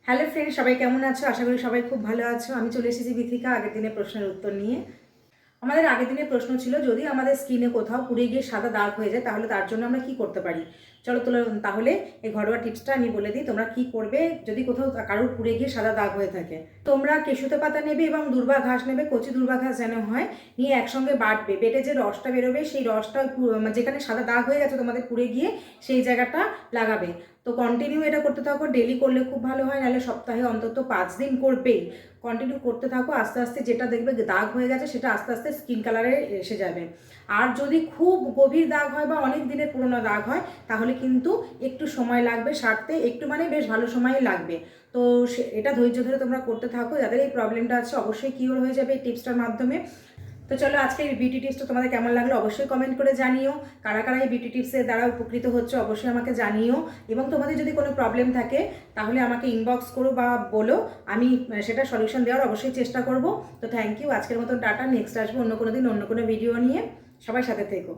Hello friend, সবাই কেমন আছো? আশা করি সবাই খুব ভালো আছো। আমি চলে এসেছি বিথিকা আগের দিনের প্রশ্নের উত্তর নিয়ে। আমাদের আগের দিনের প্রশ্ন ছিল, যদি আমাদের স্কিনে কোথাও পুড়ে গিয়ে সাদা দাগ হয়ে যায় তাহলে তার জন্য আমরা কি করতে পারি। চলো তাহলে এই ঘরোয়া টিপসটা আমি বলে দিই, তোমরা কি করবে যদি কোথাও কারোর পুড়ে গিয়ে সাদা দাগ হয়ে থাকে। তোমরা কেশুতে পাতা নেবে এবং দুর্বা ঘাস নেবে, কচি দুর্বা ঘাস যেন হয়, নিয়ে একসঙ্গে বাটবে। বেটে যে রসটা বেরোবে সেই রসটা যেখানে সাদা দাগ হয়ে গেছে তোমাদের পুড়ে গিয়ে সেই জায়গাটা লাগাবে। তো কন্টিনিউ এটা করতে থাকো, ডেলি করলে খুব ভালো হয়, নাহলে সপ্তাহে অন্তত 5 দিন করবেই। কন্টিনিউ করতে থাকো, আস্তে আস্তে যেটা দেখবে দাগ হয়ে গেছে সেটা আস্তে আস্তে স্কিন কালারে এসে যাবে। আর যদি খুব গভীর দাগ হয় বা অনেক দিনের পুরোনো দাগ হয় তাহলে কিন্তু একটু সময় লাগবে সারতে, একটু মানে বেশ ভালো সময় লাগবে। তো এটা ধৈর্য ধরে তোমরা করতে থাকো, যাদের এই প্রবলেমটা আছে অবশ্যই কিওর হয়ে যাবে এই টিপসটার মাধ্যমে। তো চলো, আজকে এই বিউটি টিপসটা তোমাদের কেমন লাগলো অবশ্যই কমেন্ট করে জানিও। কারা কারা এই বিউটি টিপসের দ্বারা উপকৃত হচ্ছে অবশ্যই আমাকে জানিও। এবং তোমাদের যদি কোনো প্রবলেম থাকে তাহলে আমাকে ইনবক্স করো বা বলো, আমি সেটা সলিউশন দেওয়ার অবশ্যই চেষ্টা করব। তো থ্যাংক ইউ, আজকের মতো টাটা। নেক্সট আসবো অন্য কোনো দিন অন্য কোনো ভিডিও নিয়ে। সবাই সাথে থেকো।